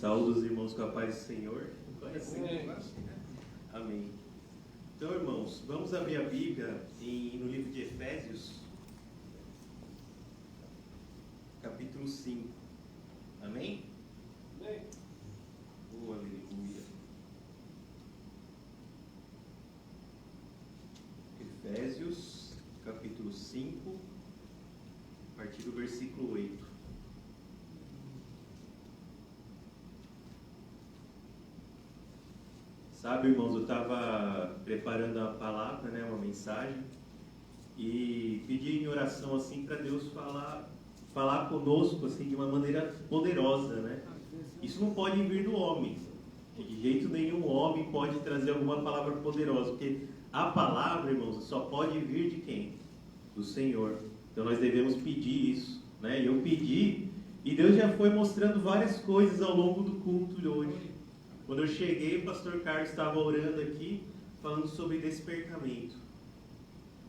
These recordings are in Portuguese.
Saúdo os irmãos com a paz do Senhor. Amém. Então, irmãos, vamos abrir a Bíblia no livro de Efésios, capítulo 5. Amém? Amém. Oh, aleluia. Efésios, capítulo 5, a partir do versículo 8. Sabe, irmãos, eu estava preparando a palavra, uma mensagem, e pedi em oração assim para Deus falar conosco assim de uma maneira poderosa, Isso não pode vir do homem. De jeito nenhum homem pode trazer alguma palavra poderosa, porque a palavra, irmãos, só pode vir de quem? Do Senhor. Então nós devemos pedir isso, E eu pedi, e Deus já foi mostrando várias coisas ao longo do culto de hoje. Quando eu cheguei, o pastor Carlos estava orando aqui, falando sobre despertamento.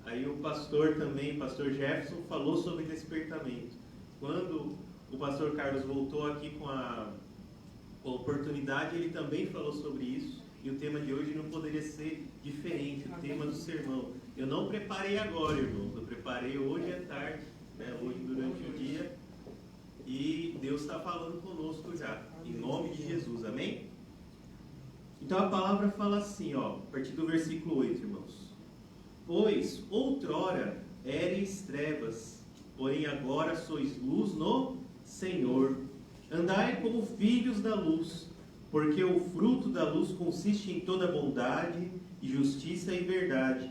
Aí o pastor também, o pastor Jefferson, falou sobre despertamento. Quando o pastor Carlos voltou aqui com a oportunidade, ele também falou sobre isso. E o tema de hoje não poderia ser diferente, o tema do sermão. Eu não preparei agora, irmãos, eu preparei hoje à tarde, hoje durante o dia. E Deus está falando conosco já, em nome de Jesus, amém? Então a palavra fala assim, a partir do versículo 8, irmãos. Pois outrora éreis trevas, porém agora sois luz no Senhor. Andai como filhos da luz, porque o fruto da luz consiste em toda bondade, e justiça e verdade,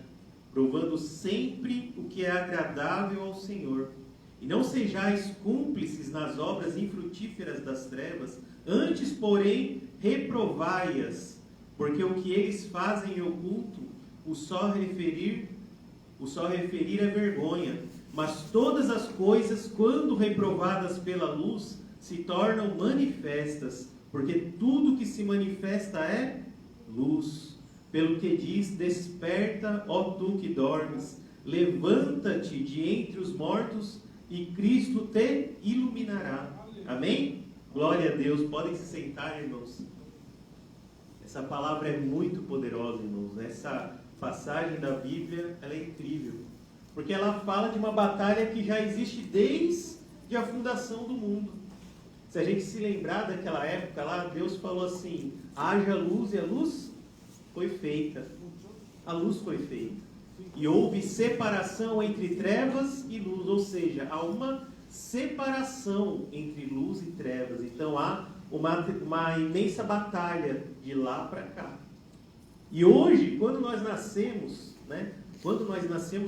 provando sempre o que é agradável ao Senhor. E não sejais cúmplices nas obras infrutíferas das trevas, antes, porém, reprovai-as, porque o que eles fazem em oculto, o só referir é vergonha. Mas todas as coisas, quando reprovadas pela luz, se tornam manifestas, porque tudo que se manifesta é luz. Pelo que diz, desperta, ó tu que dormes, levanta-te de entre os mortos, e Cristo te iluminará. Amém? Glória a Deus. Podem se sentar, irmãos. Essa palavra é muito poderosa, irmãos. Essa passagem da Bíblia, ela é incrível. Porque ela fala de uma batalha que já existe desde a fundação do mundo. Se a gente se lembrar daquela época lá, Deus falou assim, haja luz, e a luz foi feita. A luz foi feita. E houve separação entre trevas e luz, ou seja, há uma separação entre luz e trevas. Então há uma imensa batalha de lá para cá. E hoje, quando nós nascemos,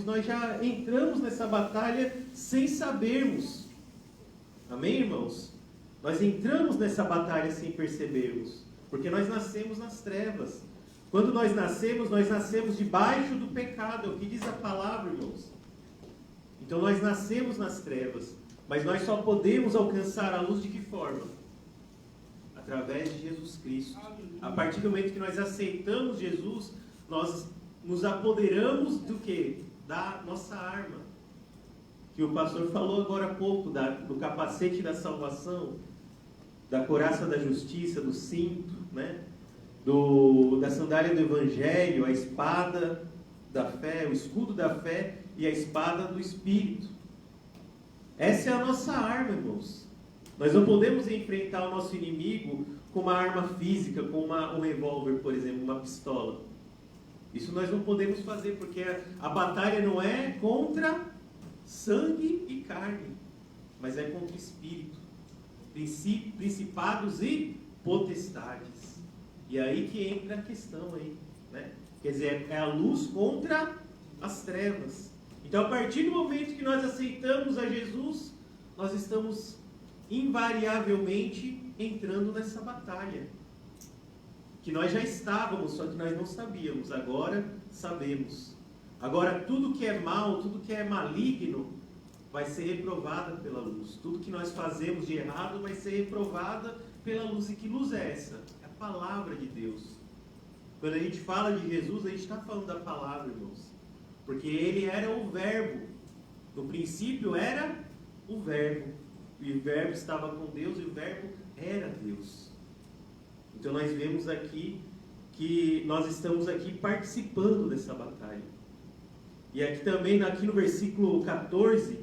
nós já entramos nessa batalha sem sabermos. Amém, irmãos? Nós entramos nessa batalha sem percebermos, porque nós nascemos nas trevas. Quando nós nascemos debaixo do pecado, é o que diz a palavra, irmãos. Então nós nascemos nas trevas, mas nós só podemos alcançar a luz de que forma? Através de Jesus Cristo. A partir do momento que nós aceitamos Jesus, nós nos apoderamos do quê? Da nossa arma. Que o pastor falou agora há pouco, do capacete da salvação, da couraça da justiça, do cinto, da sandália do evangelho, a espada da fé, o escudo da fé e a espada do Espírito. Essa é a nossa arma, irmãos. Nós não podemos enfrentar o nosso inimigo com uma arma física, com um revólver, por exemplo, uma pistola. Isso nós não podemos fazer, porque a batalha não é contra sangue e carne, mas é contra o Espírito, principados e potestades. E aí que entra a questão aí, Quer dizer, é a luz contra as trevas. Então, a partir do momento que nós aceitamos a Jesus, nós estamos invariavelmente entrando nessa batalha. Que nós já estávamos, só que nós não sabíamos. Agora sabemos. Agora, tudo que é mal, tudo que é maligno, vai ser reprovado pela luz. Tudo que nós fazemos de errado vai ser reprovado pela luz. E que luz é essa? É a palavra de Deus. Quando a gente fala de Jesus, a gente está falando da palavra, irmãos. Porque ele era o verbo. No princípio era o verbo. E o verbo estava com Deus e o verbo era Deus. Então nós vemos aqui que nós estamos aqui participando dessa batalha. E aqui também, aqui no versículo 14,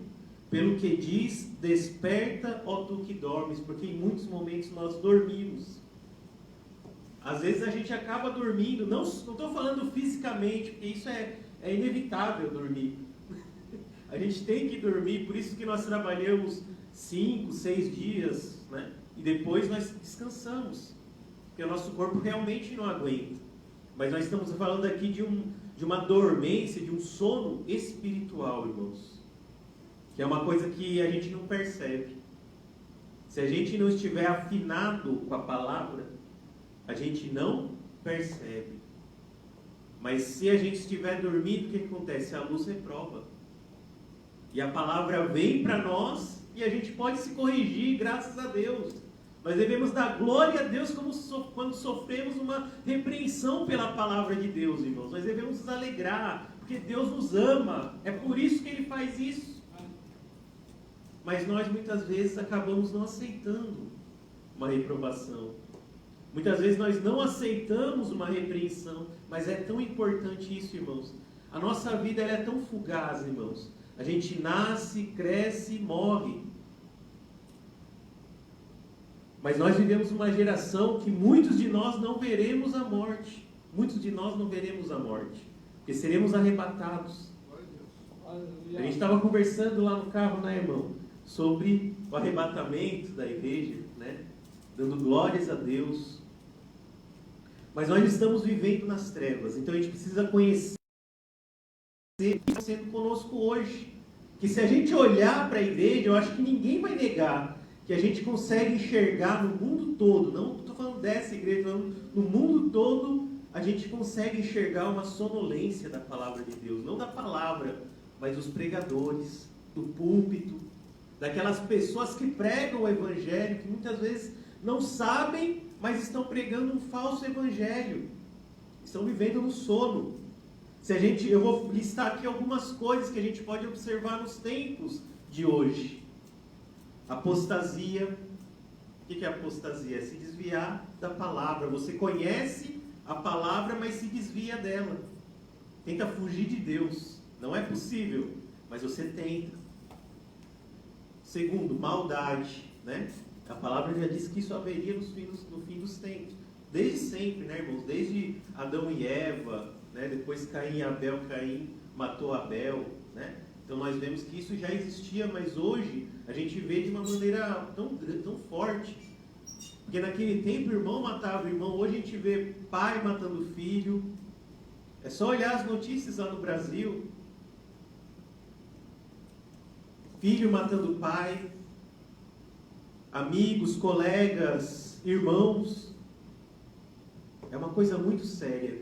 pelo que diz, desperta, ó tu que dormes, porque em muitos momentos nós dormimos. Às vezes a gente acaba dormindo, não estou falando fisicamente, porque isso é inevitável dormir. A gente tem que dormir, por isso que nós trabalhamos 5, 6 dias, né? E depois nós descansamos, porque o nosso corpo realmente não aguenta. Mas nós estamos falando aqui de uma dormência, de um sono espiritual, irmãos, que é uma coisa que a gente não percebe. Se a gente não estiver afinado com a palavra, a gente não percebe. Mas se a gente estiver dormindo, o que acontece? A luz reprova. E a palavra vem para nós e a gente pode se corrigir, graças a Deus. Nós devemos dar glória a Deus quando sofremos uma repreensão pela palavra de Deus, irmãos. Nós devemos nos alegrar, porque Deus nos ama. É por isso que Ele faz isso. Mas nós muitas vezes acabamos não aceitando uma reprovação. Muitas vezes nós não aceitamos uma repreensão, mas é tão importante isso, irmãos. A nossa vida ela é tão fugaz, irmãos. A gente nasce, cresce e morre. Mas nós vivemos uma geração que muitos de nós não veremos a morte. Muitos de nós não veremos a morte, porque seremos arrebatados. A gente estava conversando lá no carro, né, irmão? Sobre o arrebatamento da igreja, né? Dando glórias a Deus. Mas nós estamos vivendo nas trevas, então a gente precisa conhecer o que está sendo conosco hoje. Que se a gente olhar para a igreja, eu acho que ninguém vai negar que a gente consegue enxergar no mundo todo, não estou falando dessa igreja, estou falando no mundo todo, a gente consegue enxergar uma sonolência da palavra de Deus, não da palavra, mas dos pregadores, do púlpito, daquelas pessoas que pregam o evangelho, que muitas vezes não sabem, mas estão pregando um falso evangelho, estão vivendo no sono. Eu vou listar aqui algumas coisas que a gente pode observar nos tempos de hoje. Apostasia. O que é apostasia? É se desviar da palavra. Você conhece a palavra, mas se desvia dela. Tenta fugir de Deus. Não é possível, mas você tenta. Segundo, maldade, né? A palavra já disse que isso haveria no fim dos tempos. Desde sempre, né, irmãos? Desde Adão e Eva, né? Depois Caim e Abel. Caim matou Abel, né? Então nós vemos que isso já existia, mas hoje a gente vê de uma maneira tão forte. Porque naquele tempo o irmão matava o irmão, hoje a gente vê pai matando filho. É só olhar as notícias lá no Brasil. Filho matando pai, amigos, colegas, irmãos. É uma coisa muito séria.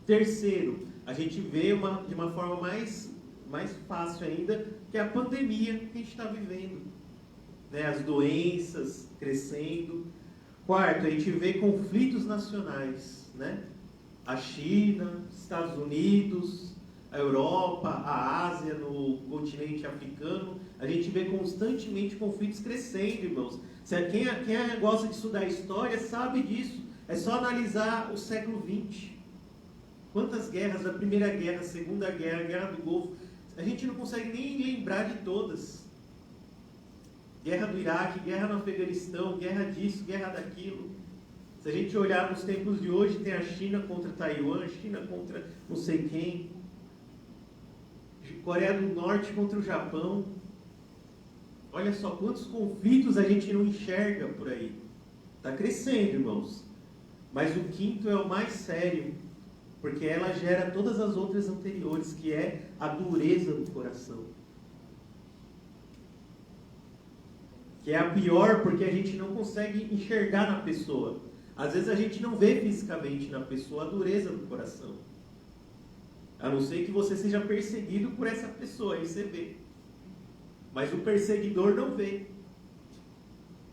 Terceiro, a gente vê de uma forma mais fácil ainda, que é a pandemia que a gente está vivendo, né? As doenças crescendo. Quarto, a gente vê conflitos nacionais, né? A China, Estados Unidos, a Europa, a Ásia, no continente africano, a gente vê constantemente conflitos crescendo, irmãos. Quem gosta de estudar história sabe disso. É só analisar o século XX. Quantas guerras, a Primeira Guerra, a Segunda Guerra, a Guerra do Golfo, a gente não consegue nem lembrar de todas. Guerra do Iraque, guerra no Afeganistão, guerra disso, guerra daquilo. Se a gente olhar nos tempos de hoje, tem a China contra Taiwan, China contra não sei quem, Coreia do Norte contra o Japão. Olha só quantos conflitos a gente não enxerga por aí. Está crescendo, irmãos. Mas o quinto é o mais sério, porque ela gera todas as outras anteriores, que é a dureza do coração. Que é a pior, porque a gente não consegue enxergar na pessoa. Às vezes a gente não vê fisicamente na pessoa a dureza do coração. A não ser que você seja perseguido por essa pessoa, aí você vê. Mas o perseguidor não vê.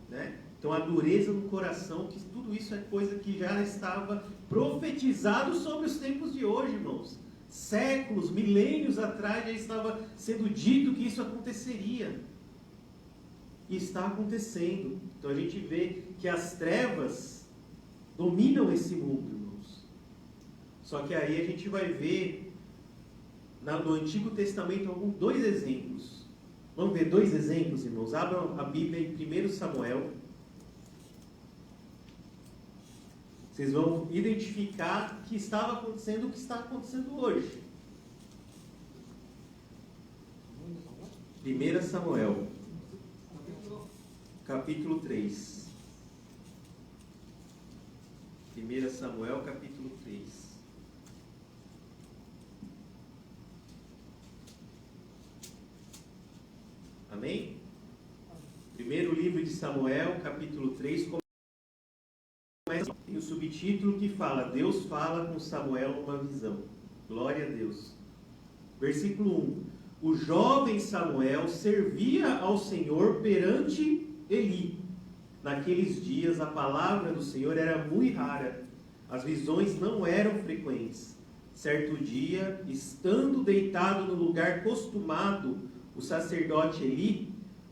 Né? Então a dureza do coração, que tudo isso é coisa que já estava profetizado sobre os tempos de hoje, irmãos. Séculos, milênios atrás já estava sendo dito que isso aconteceria. E está acontecendo. Então a gente vê que as trevas, dominam esse mundo, irmãos. Só que aí a gente vai ver no Antigo Testamento dois exemplos. Vamos ver dois exemplos, irmãos. Abram a Bíblia em 1 Samuel. Vocês vão identificar que estava acontecendo o que está acontecendo hoje. 1 Samuel, capítulo 3. 1 Samuel, capítulo 3. Amém? Primeiro livro de Samuel, capítulo 3, tem o subtítulo que fala: Deus fala com Samuel numa visão. Glória a Deus. Versículo 1. O jovem Samuel servia ao Senhor perante Eli. Naqueles dias a palavra do Senhor era muito rara. As visões não eram frequentes. Certo dia, estando deitado no lugar costumado, o sacerdote Eli,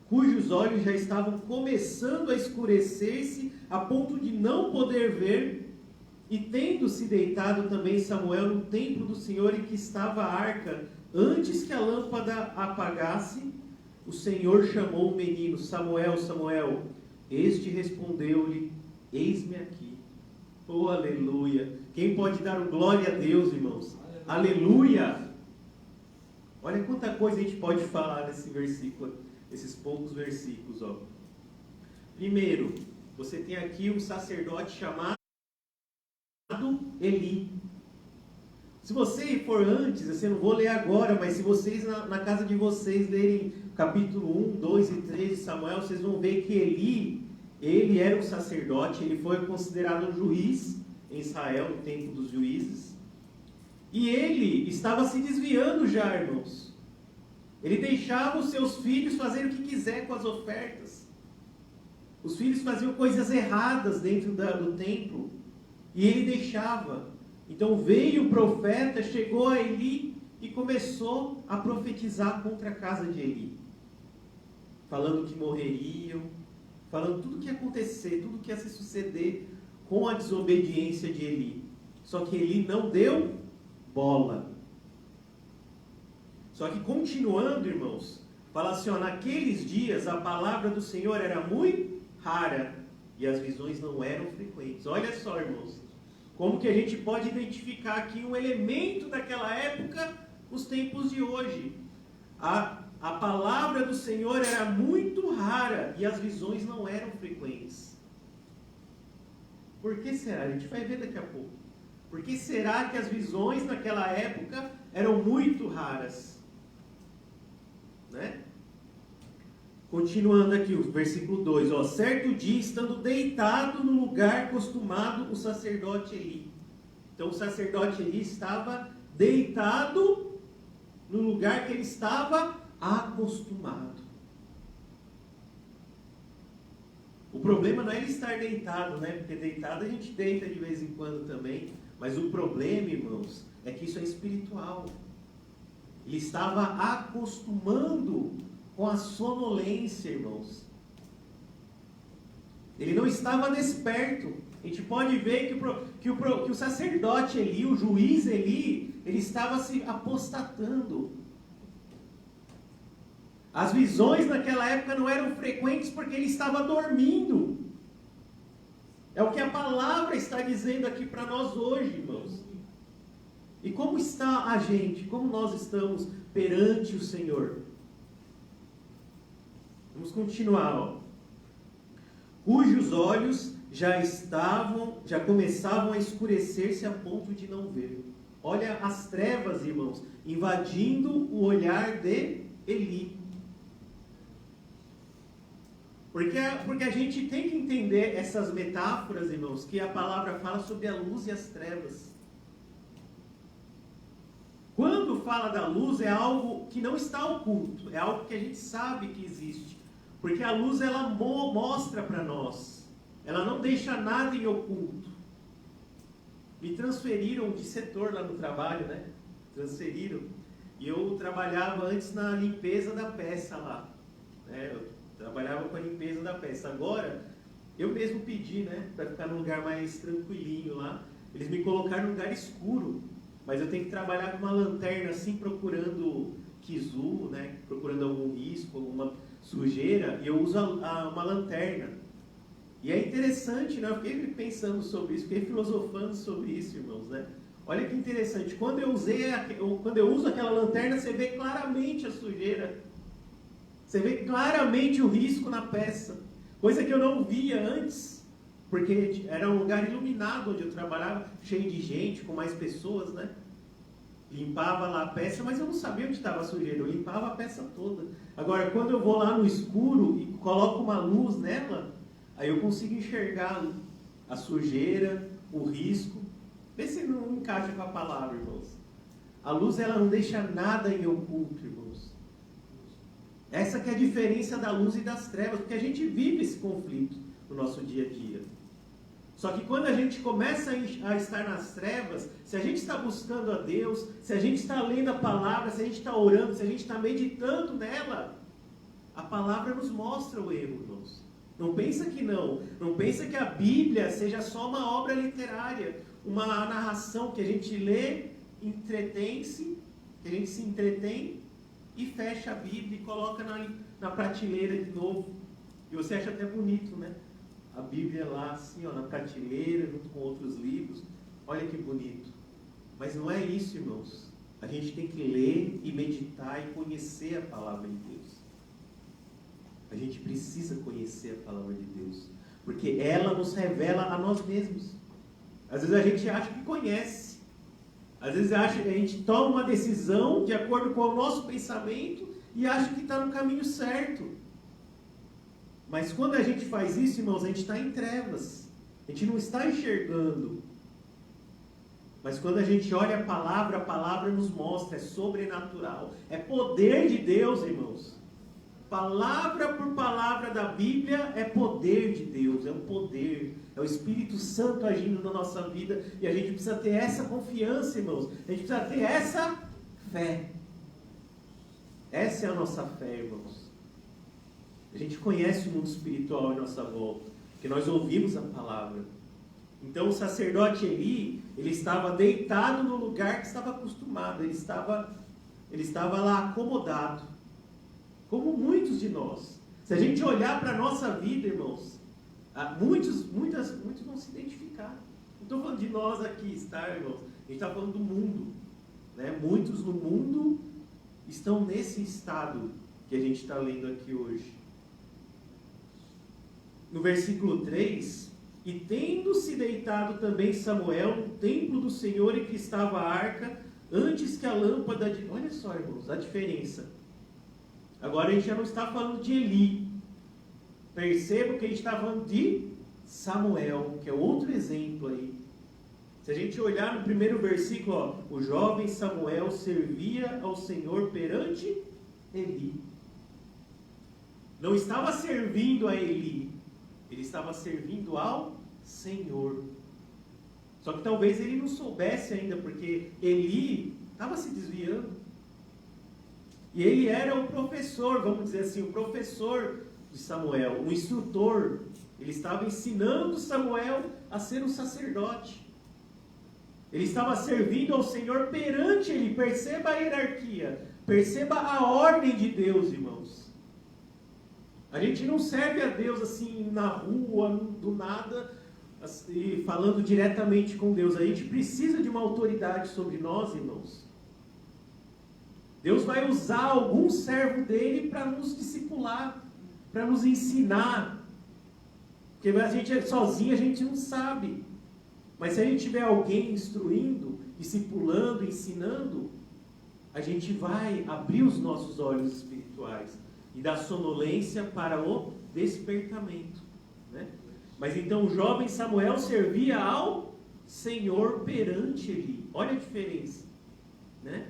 cujos olhos já estavam começando a escurecer-se a ponto de não poder ver, e tendo-se deitado também Samuel no templo do Senhor em que estava a arca, antes que a lâmpada apagasse, o Senhor chamou o menino: Samuel, Samuel. Este respondeu-lhe: eis-me aqui. Oh, aleluia! Quem pode dar glória a Deus, irmãos? Aleluia! Olha quanta coisa a gente pode falar nesse versículo, esses poucos versículos, ó. Primeiro, você tem aqui um sacerdote chamado Eli. Se você for antes, eu não vou ler agora, mas se vocês na casa de vocês lerem capítulo 1, 2 e 3 de Samuel, vocês vão ver que Eli, ele era um sacerdote, ele foi considerado um juiz em Israel, no tempo dos juízes. E ele estava se desviando já, irmãos. Ele deixava os seus filhos fazerem o que quiser com as ofertas. Os filhos faziam coisas erradas dentro do templo. E ele deixava. Então veio o profeta, chegou a Eli e começou a profetizar contra a casa de Eli. Falando que morreriam, falando tudo que ia acontecer, tudo que ia se suceder com a desobediência de Eli. Só que Eli não deu bola. Só que continuando, irmãos, fala assim, ó, naqueles dias a palavra do Senhor era muito rara e as visões não eram frequentes. Olha só, irmãos, como que a gente pode identificar aqui um elemento daquela época nos tempos de hoje. A palavra do Senhor era muito rara e as visões não eram frequentes. Por que será? A gente vai ver daqui a pouco. Por que será que as visões naquela época eram muito raras? Né? Continuando aqui, o versículo 2. Ó, certo dia, estando deitado no lugar costumado, o sacerdote Eli. Então, o sacerdote Eli estava deitado no lugar que ele estava acostumado. O problema não é ele estar deitado, né? Porque deitado a gente deita de vez em quando também. Mas o problema, irmãos, é que isso é espiritual. Ele estava acostumando com a sonolência, irmãos. Ele não estava desperto. A gente pode ver que o sacerdote Eli, o juiz Eli, ele estava se apostatando. As visões naquela época não eram frequentes porque ele estava dormindo. É o que a palavra está dizendo aqui para nós hoje, irmãos. E como está a gente? Como nós estamos perante o Senhor? Vamos continuar, ó. Cujos olhos já começavam a escurecer-se a ponto de não ver. Olha as trevas, irmãos, invadindo o olhar de Eli. Porque a gente tem que entender essas metáforas, irmãos, que a palavra fala sobre a luz e as trevas. Quando fala da luz, é algo que não está oculto, é algo que a gente sabe que existe. Porque a luz, ela mostra para nós, ela não deixa nada em oculto. Me transferiram de setor lá no trabalho, né? Transferiram. E eu trabalhava antes na limpeza da peça lá, né? Eu trabalhava com a limpeza da peça. Agora, Eu mesmo pedi, né, para ficar num lugar mais tranquilinho lá. Eles me colocaram num lugar escuro, mas eu tenho que trabalhar com uma lanterna assim, procurando quizu, né, procurando algum risco, alguma sujeira, e eu uso uma lanterna. E é interessante, né, eu fiquei pensando sobre isso, fiquei filosofando sobre isso, irmãos, né. Olha que interessante, quando eu uso aquela lanterna, você vê claramente a sujeira. Você vê claramente o risco na peça. Coisa que eu não via antes, porque era um lugar iluminado onde eu trabalhava, cheio de gente, com mais pessoas, né? Limpava lá a peça, mas eu não sabia onde estava a sujeira, eu limpava a peça toda. Agora, quando eu vou lá no escuro e coloco uma luz nela, aí eu consigo enxergar a sujeira, o risco. Vê se não encaixa com a palavra, irmãos. A luz, ela não deixa nada em oculto, irmãos. Essa que é a diferença da luz e das trevas, porque a gente vive esse conflito no nosso dia a dia. Só que quando a gente começa a estar nas trevas, se a gente está buscando a Deus, se a gente está lendo a palavra, se a gente está orando, se a gente está meditando nela, a palavra nos mostra o erro, irmãos. Não pensa que não. Não pensa que a Bíblia seja só uma obra literária, uma narração que a gente lê, entretém-se, que a gente se entretém e fecha a Bíblia e coloca na prateleira de novo. E você acha até bonito, né? A Bíblia lá assim, ó, na prateleira, junto com outros livros. Olha que bonito. Mas não é isso, irmãos. A gente tem que ler e meditar e conhecer a palavra de Deus. A gente precisa conhecer a palavra de Deus. Porque ela nos revela a nós mesmos. Às vezes a gente acha que conhece. Às vezes a gente toma uma decisão de acordo com o nosso pensamento e acha que está no caminho certo. Mas quando a gente faz isso, irmãos, a gente está em trevas. A gente não está enxergando. Mas quando a gente olha a palavra nos mostra, é sobrenatural. É poder de Deus, irmãos. Palavra por palavra da Bíblia é poder de Deus, é um poder. É o Espírito Santo agindo na nossa vida. E a gente precisa ter essa confiança, irmãos. A gente precisa ter essa fé. Essa é a nossa fé, irmãos. A gente conhece o mundo espiritual em nossa volta, porque nós ouvimos a palavra. Então o sacerdote Eli, ele estava deitado no lugar que estava acostumado, ele estava lá acomodado, como muitos de nós. Se a gente olhar para a nossa vida, irmãos, muitos vão se identificar. Não estou falando de nós aqui, tá, irmãos? A gente está falando do mundo, né? Muitos no mundo estão nesse estado que a gente está lendo aqui hoje. No versículo 3, e tendo-se deitado também Samuel no templo do Senhor em que estava a arca, antes que a lâmpada de... Olha só, irmãos, a diferença. Agora a gente já não está falando de Eli. Perceba que a gente está falando de Samuel, que é outro exemplo aí. Se a gente olhar no primeiro versículo, ó, o jovem Samuel servia ao Senhor perante Eli. Não estava servindo a Eli. Ele estava servindo ao Senhor. Só que talvez ele não soubesse ainda, porque Eli estava se desviando. E ele era o professor, vamos dizer assim, o professor de Samuel, o instrutor. Ele estava ensinando Samuel a ser um sacerdote. Ele estava servindo ao Senhor perante Ele. Perceba a hierarquia. Perceba a ordem de Deus, irmãos. A gente não serve a Deus assim na rua, do nada, assim, falando diretamente com Deus. A gente precisa de uma autoridade sobre nós, irmãos. Deus vai usar algum servo dele para nos discipular, para nos ensinar. Porque a gente sozinho a gente não sabe. Mas se a gente tiver alguém instruindo, discipulando, ensinando, a gente vai abrir os nossos olhos espirituais e da sonolência para o despertamento, né? Mas então o jovem Samuel servia ao Senhor perante Eli. Olha a diferença, né?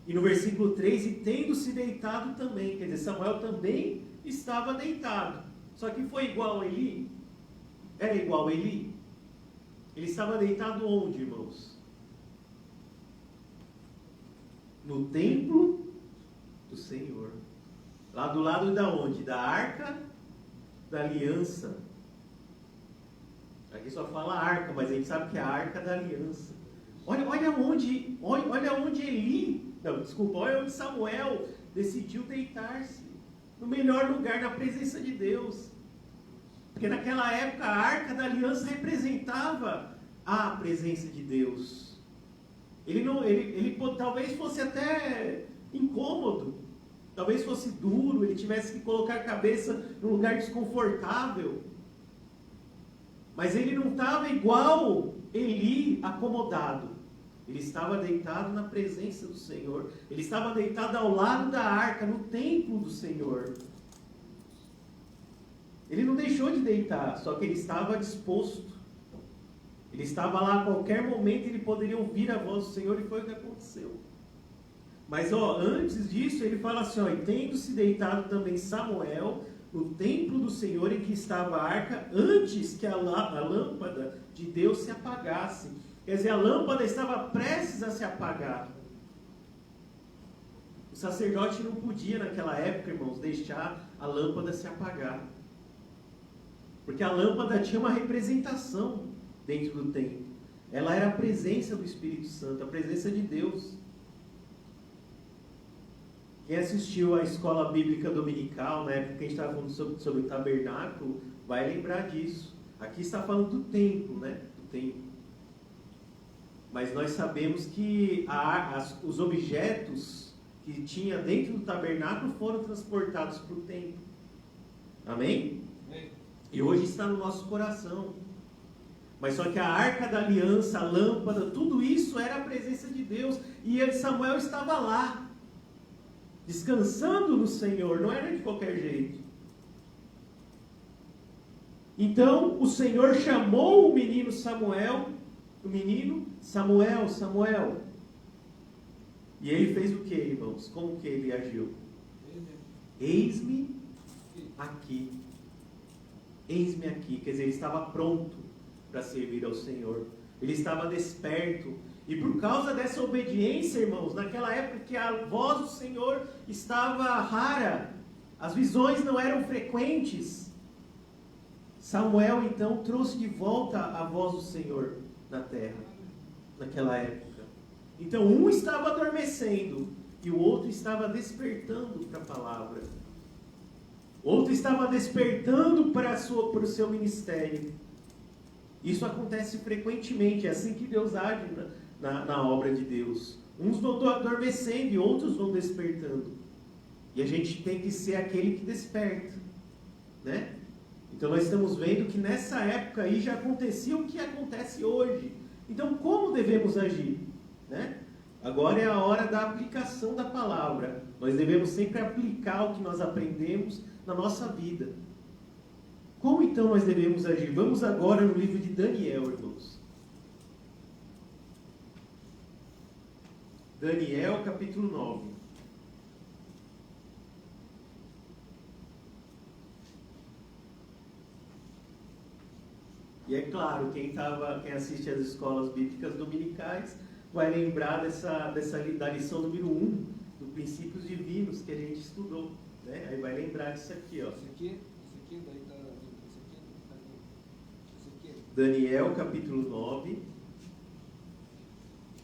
E no versículo 3, e tendo-se deitado também, quer dizer, Samuel também estava deitado. Só que foi igual a Eli? Era igual a Eli? Ele estava deitado onde, irmãos? No templo do Senhor. Lá do lado da onde? Da arca da aliança. Aqui só fala arca, mas a gente sabe que é a arca da aliança. Olha onde Eli, não, desculpa, olha onde Samuel decidiu deitar-se. No melhor lugar, na presença de Deus. Porque naquela época a arca da aliança representava a presença de Deus. Ele talvez fosse até incômodo, talvez fosse duro, ele tivesse que colocar a cabeça num lugar desconfortável. Mas ele não estava igual Eli, acomodado. Ele estava deitado na presença do Senhor. Ele estava deitado ao lado da arca, no templo do Senhor. Ele não deixou de deitar, só que ele estava disposto. Ele estava lá a qualquer momento, ele poderia ouvir a voz do Senhor, e foi o que aconteceu. Mas antes disso, ele fala assim, e tendo-se deitado também Samuel no templo do Senhor em que estava a arca, antes que a lâmpada de Deus se apagasse. Quer dizer, a lâmpada estava prestes a se apagar. O sacerdote não podia, naquela época, irmãos, deixar a lâmpada se apagar. Porque a lâmpada tinha uma representação dentro do templo. Ela era a presença do Espírito Santo, a presença de Deus. Quem assistiu à escola bíblica dominical, na época que a gente estava falando sobre o tabernáculo, vai lembrar disso. Aqui está falando do templo, né? Do templo. Mas nós sabemos que os objetos que tinha dentro do tabernáculo foram transportados para o templo. Amém? Amém? E hoje está no nosso coração. Mas só que a arca da aliança, a lâmpada, tudo isso era a presença de Deus. E Samuel estava lá, descansando no Senhor, não era de qualquer jeito. Então o Senhor chamou o menino Samuel, Samuel. E ele fez o que, irmãos? Como que ele agiu? Eis-me aqui. Eis-me aqui. Quer dizer, ele estava pronto para servir ao Senhor. Ele estava desperto. E por causa dessa obediência, irmãos, naquela época que a voz do Senhor estava rara, as visões não eram frequentes, Samuel então trouxe de volta a voz do Senhor na terra, naquela época. Então um estava adormecendo e o outro estava despertando para a palavra. Outro estava despertando para o seu ministério. Isso acontece frequentemente, é assim que Deus age na obra de Deus. Uns vão adormecendo e outros vão despertando. E a gente tem que ser aquele que desperta, né? Então nós estamos vendo que nessa época aí já acontecia o que acontece hoje. Então como devemos agir, né? Agora é a hora da aplicação da palavra. Nós devemos sempre aplicar o que nós aprendemos na nossa vida. Como então nós devemos agir? Vamos agora no livro de Daniel, irmãos. Daniel, capítulo 9. E é claro, quem assiste às escolas bíblicas dominicais vai lembrar da lição número 1, do princípios divinos que a gente estudou, né? Aí vai lembrar disso aqui, ó. Daniel, capítulo 9,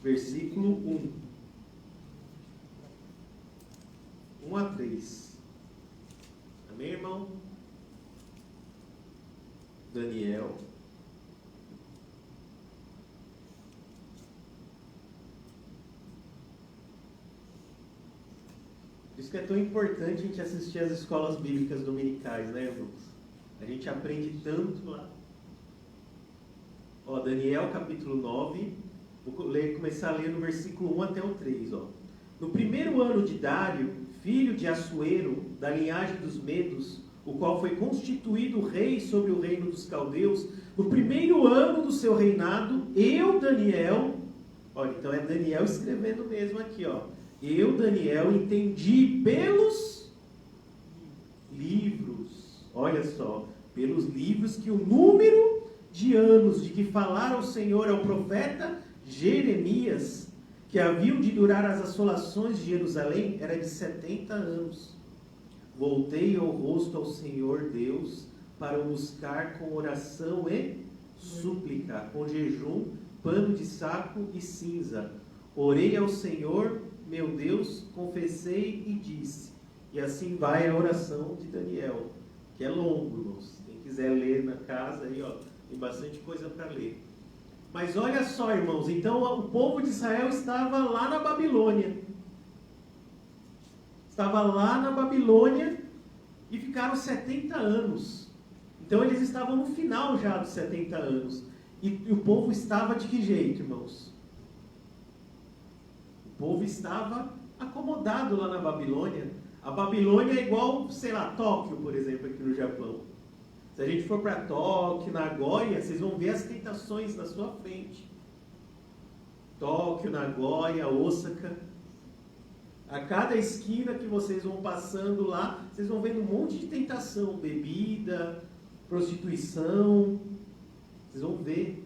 versículo 1. 1 a 3. Amém, irmão? Daniel. Por isso que é tão importante a gente assistir às escolas bíblicas dominicais, né, irmãos? A gente aprende tanto lá. Ó, Daniel capítulo 9, vou começar a ler no versículo 1 até o 3. Ó. No primeiro ano de Dário, filho de Assuero, da linhagem dos Medos, o qual foi constituído rei sobre o reino dos caldeus, no primeiro ano do seu reinado, eu, Daniel, olha, então é Daniel escrevendo mesmo aqui, ó. Eu, Daniel, entendi pelos livros, olha só, pelos livros que o número de anos de que falara o Senhor ao profeta Jeremias, que haviam de durar as assolações de Jerusalém, era de 70 anos. Voltei o rosto ao Senhor Deus para o buscar com oração e súplica, com jejum, pano de saco e cinza. Orei ao Senhor, meu Deus, confessei e disse. E assim vai a oração de Daniel, que é longo, irmãos. Quem quiser ler na casa, aí, ó, tem bastante coisa para ler. Mas olha só, irmãos, então o povo de Israel estava lá na Babilônia. Estava lá na Babilônia e ficaram 70 anos. Então eles estavam no final já dos 70 anos. E o povo estava de que jeito, irmãos? O povo estava acomodado lá na Babilônia. A Babilônia é igual, sei lá, Tóquio, por exemplo, aqui no Japão. Se a gente for para Tóquio, Nagoya, vocês vão ver as tentações na sua frente. Tóquio, Nagoya, Osaka. A cada esquina que vocês vão passando lá, vocês vão vendo um monte de tentação. Bebida, prostituição. Vocês vão ver.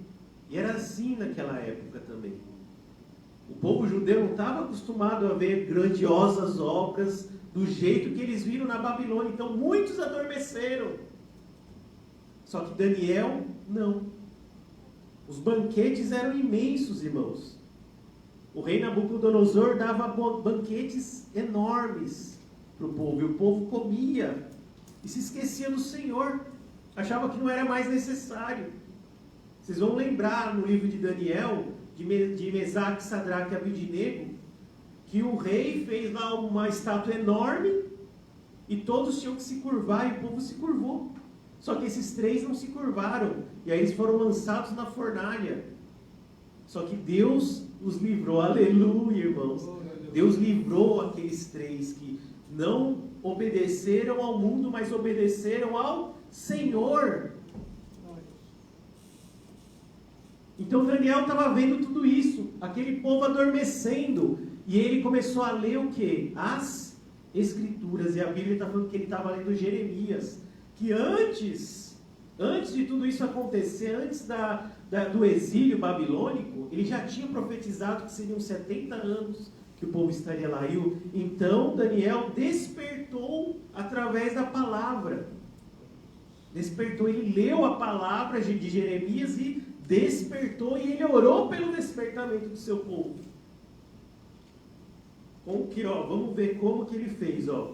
E era assim naquela época também. O povo judeu não estava acostumado a ver grandiosas obras do jeito que eles viram na Babilônia. Então muitos adormeceram. Só que Daniel, não. Os banquetes eram imensos, irmãos. O rei Nabucodonosor dava banquetes enormes para o povo. E o povo comia e se esquecia do Senhor. Achava que não era mais necessário. Vocês vão lembrar no livro de Daniel, de Mesaque, Sadraque e Abednego, que o rei fez lá uma estátua enorme e todos tinham que se curvar e o povo se curvou. Só que esses três não se curvaram e aí eles foram lançados na fornalha. Só que Deus os livrou, aleluia, irmãos. Deus livrou aqueles três que não obedeceram ao mundo, mas obedeceram ao Senhor. Então Daniel estava vendo tudo isso, aquele povo adormecendo, e ele começou a ler o quê? As Escrituras, e a Bíblia está falando que ele estava lendo Jeremias, que antes de tudo isso acontecer, antes do exílio babilônico, ele já tinha profetizado que seriam 70 anos que o povo estaria lá. Então Daniel despertou através da palavra. Despertou, ele leu a palavra de Jeremias e despertou, e ele orou pelo despertamento do seu povo. Vamos ver como que ele fez, ó.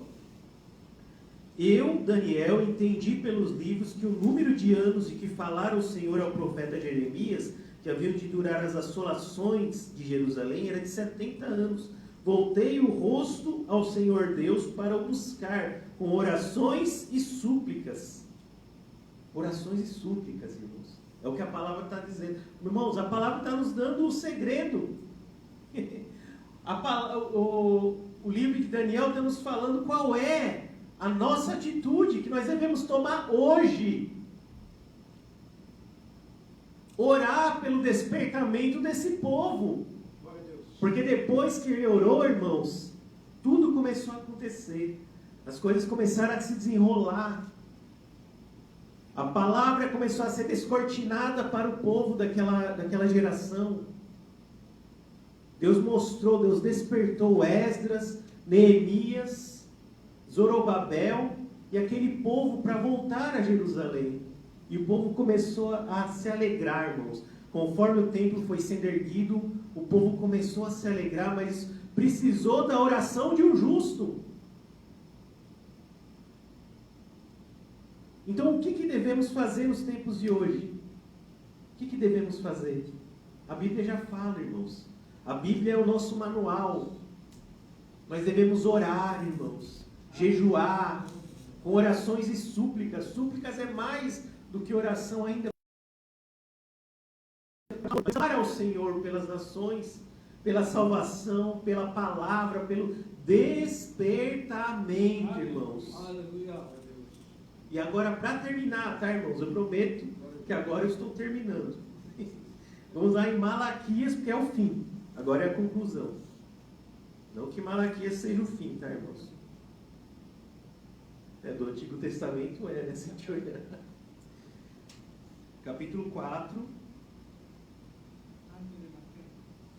Eu, Daniel, entendi pelos livros que o número de anos de que falara o Senhor ao profeta Jeremias, que haviam de durar as assolações de Jerusalém, era de 70 anos. Voltei o rosto ao Senhor Deus para o buscar, com orações e súplicas. Orações e súplicas, irmãos. É o que a palavra está dizendo. Irmãos, a palavra está nos dando o segredo. O livro de Daniel está nos falando qual é a nossa atitude que nós devemos tomar hoje. Orar pelo despertamento desse povo. Porque depois que ele orou, irmãos, tudo começou a acontecer. As coisas começaram a se desenrolar. A palavra começou a ser descortinada para o povo daquela geração. Deus mostrou, Deus despertou Esdras, Neemias, Zorobabel e aquele povo para voltar a Jerusalém. E o povo começou a se alegrar, irmãos. Conforme o templo foi sendo erguido, o povo começou a se alegrar, mas precisou da oração de um justo. Então, o que devemos fazer nos tempos de hoje? O que devemos fazer? A Bíblia já fala, irmãos. A Bíblia é o nosso manual. Nós devemos orar, irmãos. Jejuar, com orações e súplicas. Súplicas é mais do que oração ainda. Orar ao Senhor pelas nações, pela salvação, pela palavra, pelo despertamento, irmãos. Aleluia. E agora, para terminar, tá, irmãos? Eu prometo que agora eu estou terminando. Vamos lá em Malaquias, porque é o fim. Agora é a conclusão. Não que Malaquias seja o fim, tá, irmãos? Do Antigo Testamento né? Se a gente olhar. Capítulo 4.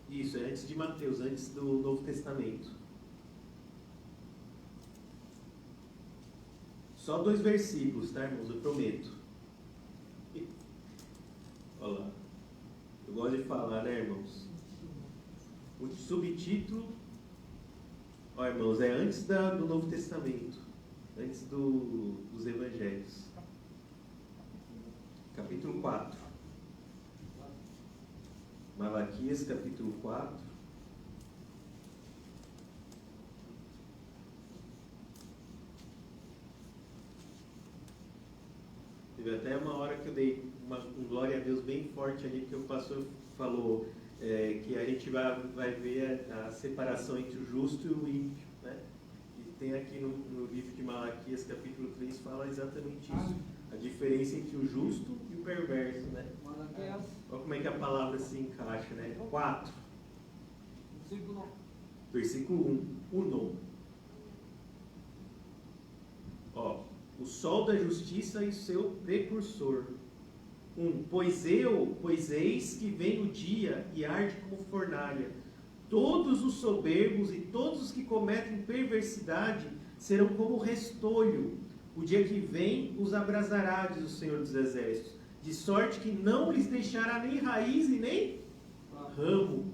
Isso, é antes de Mateus, antes do Novo Testamento. Só 2 versículos, tá, irmãos? Eu prometo. Olha lá. Eu gosto de falar, né, irmãos? O subtítulo, ó, irmãos, é antes do Novo Testamento, antes dos Evangelhos. Capítulo 4. Malaquias, capítulo 4. Teve até uma hora que eu dei um glória a Deus bem forte ali, porque o pastor falou que a gente vai ver a separação entre o justo e o ímpio, né? E tem aqui no livro de Malaquias, capítulo 3, fala exatamente isso. A diferença entre o justo e o perverso, né? Olha como é que a palavra se encaixa, né? 4. Versículo 1. Uno. Ó, o sol da justiça e seu precursor. 1. Pois eis que vem o dia e arde como fornalha. Todos os soberbos e todos os que cometem perversidade serão como restolho. O dia que vem os abrasará, diz o Senhor dos Exércitos, de sorte que não lhes deixará nem raiz e nem ramo.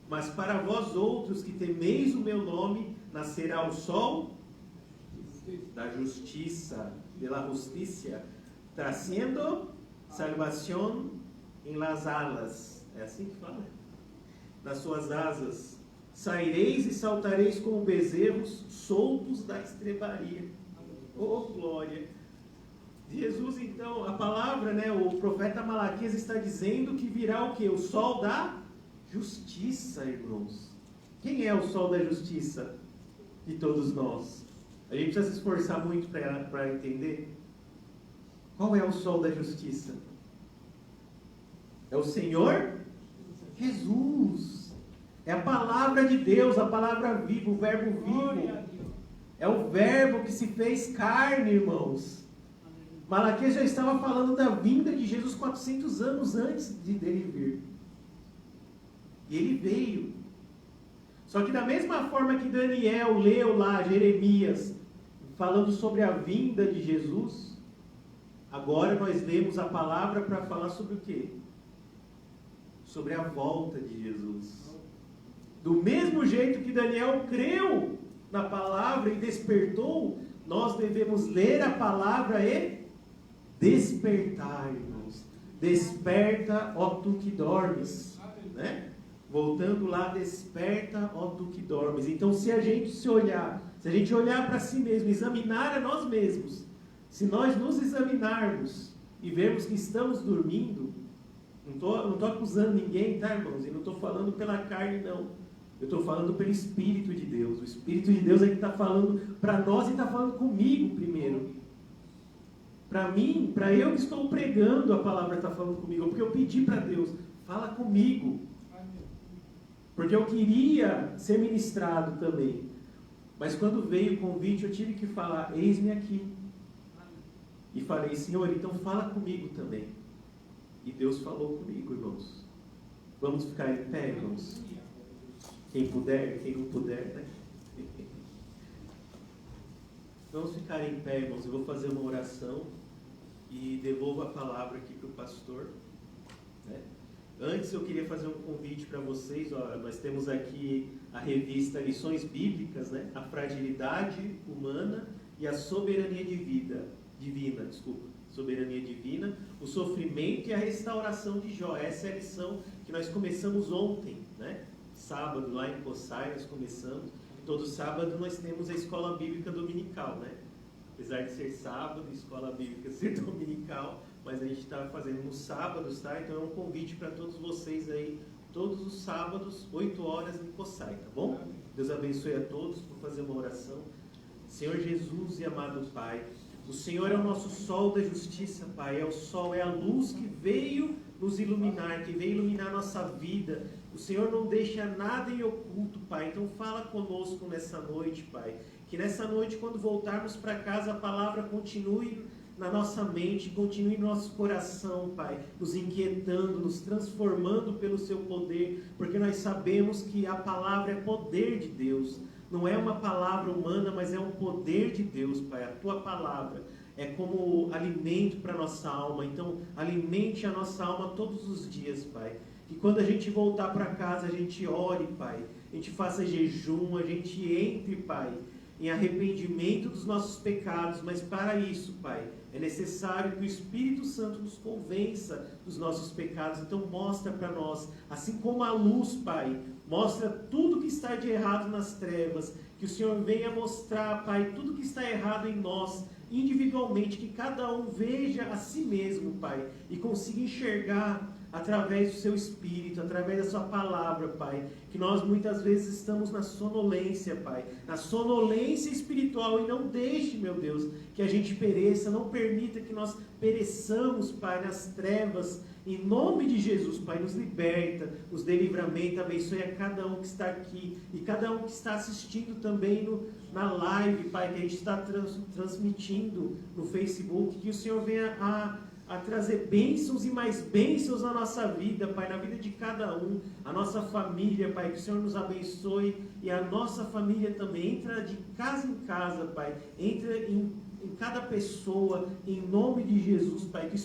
Mas para vós outros que temeis o meu nome, nascerá o sol da justiça, de la justicia, trazendo salvação em las alas. É assim que fala? Nas suas asas. Saireis e saltareis como bezerros soltos da estrebaria. Oh, glória! Jesus, então, a palavra, né, o profeta Malaquias está dizendo que virá o quê? O sol da justiça, irmãos. Quem é o sol da justiça de todos nós? A gente precisa se esforçar muito para entender. Qual é o sol da justiça? É o Senhor Jesus. É a palavra de Deus, a palavra viva, o verbo vivo. É o verbo que se fez carne, irmãos. Malaquias já estava falando da vinda de Jesus 400 anos antes dele vir. E ele veio. Só que da mesma forma que Daniel leu lá Jeremias, falando sobre a vinda de Jesus, agora nós lemos a palavra para falar sobre o quê? Sobre a volta de Jesus. Do mesmo jeito que Daniel creu na palavra e despertou, nós devemos ler a palavra e despertar, irmãos. Desperta, ó tu que dormes, né? Voltando lá, desperta, ó tu que dormes. Então, se a gente olhar para si mesmo, examinar a nós mesmos, se nós nos examinarmos e vermos que estamos dormindo, não estou acusando ninguém, tá, irmãos? E não estou falando pela carne, não. Eu estou falando pelo Espírito de Deus. O Espírito de Deus é que está falando para nós e está falando comigo primeiro. Para mim, para eu que estou pregando, a palavra está falando comigo. Porque eu pedi para Deus, fala comigo. Porque eu queria ser ministrado também. Mas quando veio o convite, eu tive que falar, eis-me aqui. E falei, Senhor, então fala comigo também. E Deus falou comigo, irmãos. Vamos ficar em pé, irmãos? Quem puder, quem não puder, né? Vamos ficar em pé, irmãos. Eu vou fazer uma oração e devolvo a palavra aqui para o pastor, né? Antes eu queria fazer um convite para vocês. Ó, nós temos aqui a revista Lições Bíblicas, né? A fragilidade humana e a soberania divina, soberania divina, o sofrimento e a restauração de Jó. Essa é a lição que nós começamos ontem, né? Sábado, lá em Coçai, nós começamos. Todo sábado nós temos a escola bíblica dominical, né? Apesar de ser sábado, escola bíblica ser dominical, mas a gente está fazendo nos sábados, tá? Então é um convite para todos vocês aí, todos os sábados, 8 horas em Coçai, tá bom? Deus abençoe a todos por fazer uma oração. Senhor Jesus e amado Pai, o Senhor é o nosso sol da justiça, Pai. É o sol, é a luz que veio nos iluminar, que veio iluminar a nossa vida. O Senhor não deixa nada em oculto, Pai. Então fala conosco nessa noite, Pai. Que nessa noite, quando voltarmos para casa, a palavra continue na nossa mente, continue no nosso coração, Pai, nos inquietando, nos transformando pelo seu poder, porque nós sabemos que a palavra é poder de Deus. Não é uma palavra humana, mas é um poder de Deus, Pai. A tua palavra é como alimento para a nossa alma. Então, alimente a nossa alma todos os dias, Pai. Que quando a gente voltar para casa, a gente ore, Pai. A gente faça jejum, a gente entre, Pai, em arrependimento dos nossos pecados. Mas para isso, Pai, é necessário que o Espírito Santo nos convença dos nossos pecados. Então mostra para nós, assim como a luz, Pai, mostra tudo que está de errado nas trevas, que o Senhor venha mostrar, Pai, tudo que está errado em nós, individualmente, que cada um veja a si mesmo, Pai, e consiga enxergar através do seu Espírito, através da sua palavra, Pai, que nós muitas vezes estamos na sonolência, Pai, na sonolência espiritual, e não deixe, meu Deus, que a gente pereça, não permita que nós pereçamos, Pai, nas trevas. Em nome de Jesus, Pai, nos liberta, nos dê livramento, abençoe a cada um que está aqui e cada um que está assistindo também na live, Pai, que a gente está transmitindo no Facebook, que o Senhor venha a trazer bênçãos e mais bênçãos na nossa vida, Pai, na vida de cada um, a nossa família, Pai, que o Senhor nos abençoe e a nossa família também, entra de casa em casa, Pai, entra em cada pessoa, em nome de Jesus, Pai, que